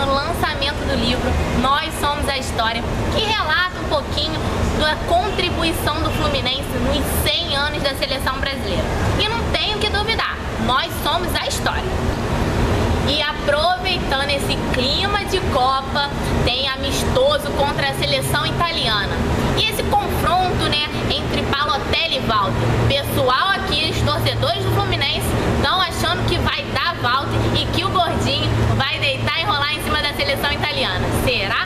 no lançamento do livro Nós Somos a História, que relata um pouquinho da contribuição do Fluminense nos 100 anos da seleção brasileira. E não tenho que duvidar, nós somos a história. E aproveitando esse clima de Copa, tem amistoso contra a seleção italiana. E esse confronto, né, entre Balotelli e Walter. Pessoal aqui, os torcedores do Fluminense, estão achando que vai dar Walter e que o gordinho vai deitar e rolar em cima da seleção italiana. Será?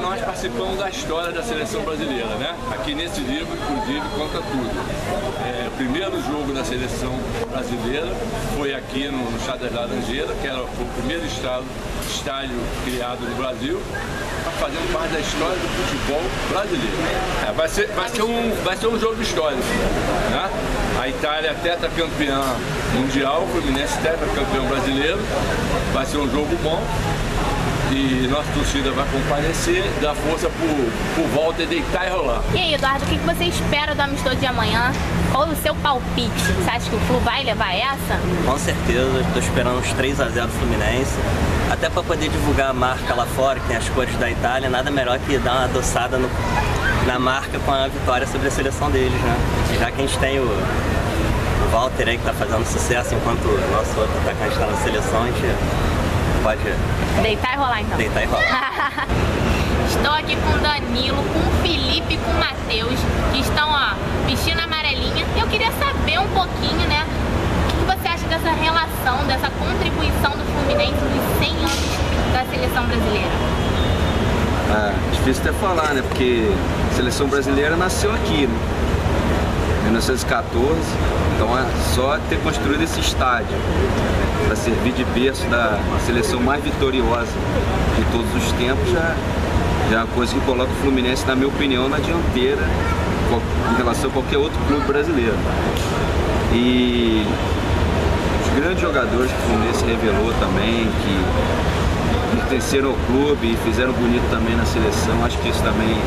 Nós participamos da história da seleção brasileira, né? Aqui nesse livro, inclusive, conta tudo. O primeiro jogo da seleção brasileira foi aqui no Chá das Laranjeiras, que era o primeiro estádio criado no Brasil, fazendo parte da história do futebol brasileiro. Vai ser um jogo histórico, né? A Itália é tetracampeã mundial, o Fluminense tetracampeão brasileiro. Vai ser um jogo bom. E nossa torcida vai comparecer, dar força por Walter deitar e rolar. E aí, Eduardo, o que você espera do amistoso de amanhã? Qual o seu palpite? Você acha que o Flu vai levar essa? Com certeza, estou esperando uns 3-0 Fluminense. Até para poder divulgar a marca lá fora, que tem as cores da Itália, nada melhor que dar uma adoçada na marca com a vitória sobre a seleção deles, né? Já que a gente tem o Walter aí que está fazendo sucesso, enquanto o nosso outro atacante está na seleção, a gente pode deitar e rolar então. Deitar e rolar. Estou aqui com o Danilo, com o Felipe e com o Matheus, que estão, ó, vestindo a amarelinha. Eu queria saber um pouquinho, né, o que você acha dessa relação, dessa contribuição do Fluminense nos 100 anos da seleção brasileira? Difícil até falar, né, porque a seleção brasileira nasceu aqui, né? 1914, então é só ter construído esse estádio para servir de berço da seleção mais vitoriosa de todos os tempos já é uma coisa que coloca o Fluminense, na minha opinião, na dianteira em relação a qualquer outro clube brasileiro. E os grandes jogadores que o Fluminense revelou também, que pertenceram ao clube e fizeram bonito também na seleção, acho que isso também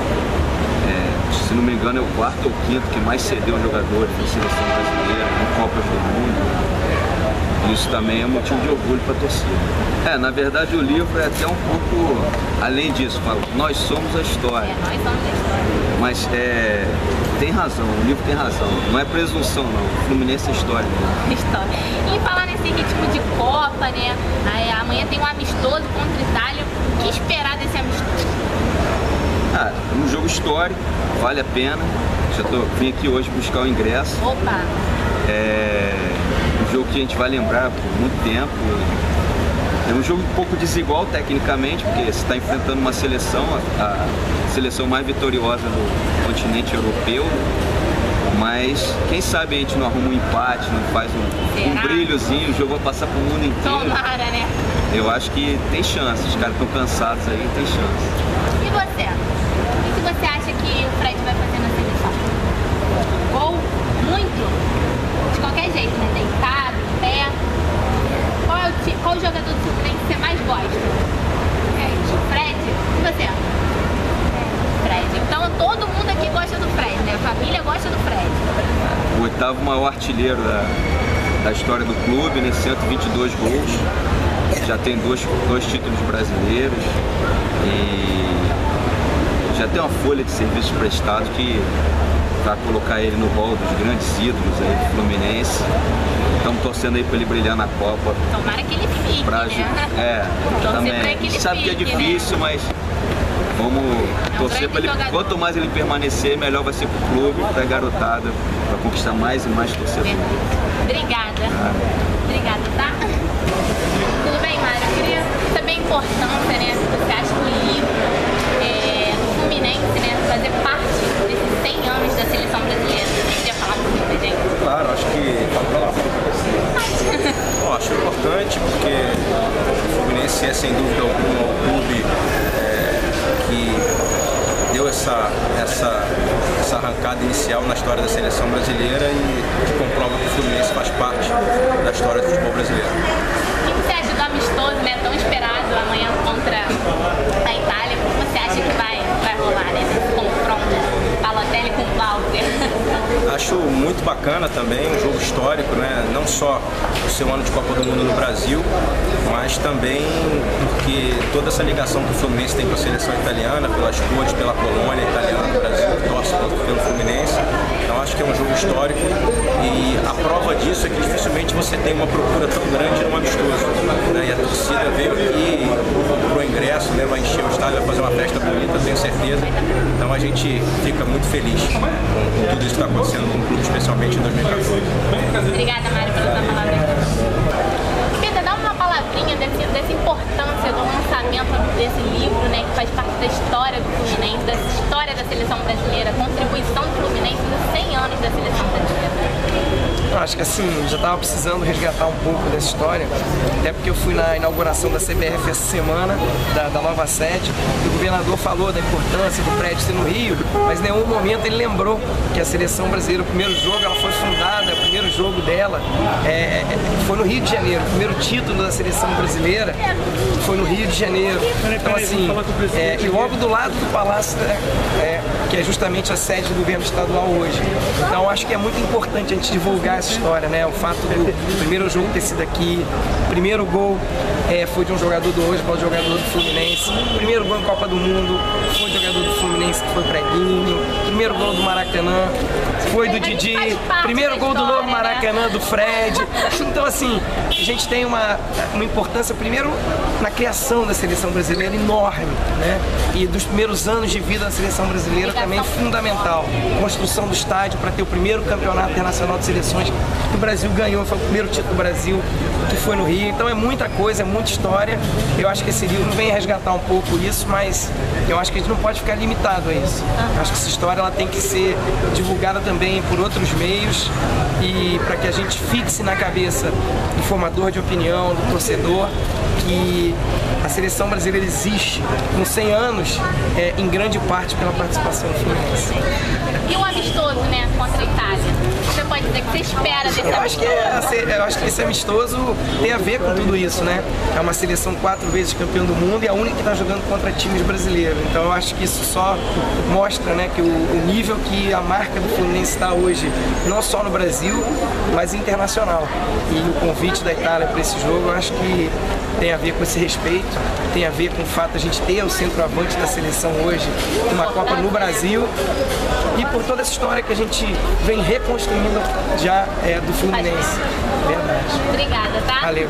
se não me engano, é o quarto ou quinto que mais cedeu jogadores da seleção brasileira em Copas do Mundo. Isso também é motivo de orgulho para a torcida. Na verdade, o livro é até um pouco além disso. Fala, nós somos a história. Nós somos a história. Mas tem razão, o livro tem razão. Não é presunção, não. O Fluminense é história. História. E falar nesse ritmo de Copa, né? Amanhã tem um amistoso contra a Itália. O que esperar desse amistoso? É um jogo histórico, vale a pena. Vim aqui hoje buscar o ingresso. Opa! É um jogo que a gente vai lembrar por muito tempo. É um jogo um pouco desigual tecnicamente, porque você está enfrentando uma seleção, a seleção mais vitoriosa do continente europeu. Mas quem sabe a gente não arruma um empate, não faz um brilhozinho, o jogo vai passar pro mundo inteiro. Tomara, né? Eu acho que tem chance, os caras estão cansados aí, tem chance. E você? O que você acha que o Fred vai fazer na seleção? Gol? Muito? De qualquer jeito, né? Deitado, em pé. Qual o jogador do Fluminense que você mais gosta? Fred? E você? Fred. Então todo mundo aqui gosta do Fred, né? A família gosta do Fred. O oitavo maior artilheiro da história do clube, né? 122 gols. Já tem dois títulos brasileiros. E já tem uma folha de serviços prestados que vai colocar ele no rol dos grandes ídolos aí do Fluminense. Estamos torcendo aí para ele brilhar na Copa. Tomara que ele fique, né? Também. A gente sabe que é difícil, né? Mas vamos torcer para ele. Quanto mais ele permanecer, melhor vai ser para o clube, para a garotada, para conquistar mais e mais torcedores. Obrigada. Obrigada, tá? Tudo bem, Mário? Eu queria saber a importância, né? Você acha que o livro do Fluminense, né? Fazer parte desses 100 anos da seleção brasileira. Você ia falar comigo, gente? Claro, acho que... Bom, acho importante porque o Fluminense é sem dúvida alguma o clube que deu essa arrancada inicial na história da seleção brasileira e que comprova que o Fluminense faz parte da história do futebol brasileiro. O que você acha do amistoso, né, tão esperado amanhã contra a Itália? Como você acha que vai rolar, né, esse confronto? Balotelli com o Walter. Acho muito bacana também, um jogo histórico, né? Não só o seu ano de Copa do Mundo no Brasil, mas também porque toda essa ligação que o Fluminense tem com a seleção italiana, pelas cores, pela colônia italiana do Brasil, que torce pelo Fluminense. Então acho que é um jogo histórico e a prova disso é que dificilmente você tem uma procura tão grande num amistoso, né? E a torcida veio aqui pro ingresso, né? Vai encher o estádio, vai fazer uma festa bonita, tenho certeza. Então a gente fica muito feliz com tudo isso que está acontecendo com o clube, especialmente em 2014. Obrigada, Mário, pela sua palavra aqui. Pedro, dá uma palavrinha dessa importância do lançamento desse livro, né, que faz parte da história do Fluminense, da história da seleção brasileira, a contribuição do Fluminense nos 100 anos da seleção brasileira. Eu acho que assim, já estava precisando resgatar um pouco dessa história, até porque eu fui na inauguração da CBF essa semana, da nova sede, e o governador falou da importância do prédio ser no Rio, mas em nenhum momento ele lembrou que a seleção brasileira, o primeiro jogo, ela foi fundada, o primeiro jogo dela foi no Rio de Janeiro, o primeiro título da seleção brasileira foi no Rio de Janeiro. Então assim, e logo do lado do Palácio, que é justamente a sede do governo estadual hoje. Então acho que é muito importante a gente divulgar essa história, né? O fato do primeiro jogo ter sido aqui, o primeiro gol foi de um jogador do hoje, para um jogador do Fluminense, o primeiro gol em Copa do Mundo foi de um jogador do Fluminense que foi Preguinho, o primeiro gol do Maracanã foi do Didi, primeiro gol do novo Maracanã do Fred. Então assim, a gente tem uma importância primeiro na criação da seleção brasileira enorme, né? E dos primeiros anos de vida da seleção brasileira também fundamental. Construção do estádio para ter o primeiro campeonato internacional de seleções que o Brasil ganhou, foi o primeiro título do Brasil que foi no Rio. Então é muita coisa, é muita história. Eu acho que esse livro vem resgatar um pouco isso, mas eu acho que a gente não pode ficar limitado a isso. Eu acho que essa história ela tem que ser divulgada também por outros meios e para que a gente fixe na cabeça do formador de opinião, do torcedor, que a seleção brasileira existe com 100 anos, em grande parte pela participação do Fluminense. E o amistoso, né, contra a Itália? Você pode dizer que você espera desse amistoso? Eu acho que esse amistoso tem a ver com tudo isso, né? É uma seleção 4 vezes campeã do mundo e a única que está jogando contra times brasileiros. Então eu acho que isso só mostra, né, que o nível que a marca do Fluminense está hoje, não só no Brasil, mas internacional. E o convite da Itália para esse jogo, eu acho que tem a ver com esse respeito, tem a ver com o fato de a gente ter o centroavante da seleção hoje, uma Copa no Brasil. e por toda essa história que a gente vem reconstruindo já do Fluminense. Verdade. Obrigada, tá? Valeu.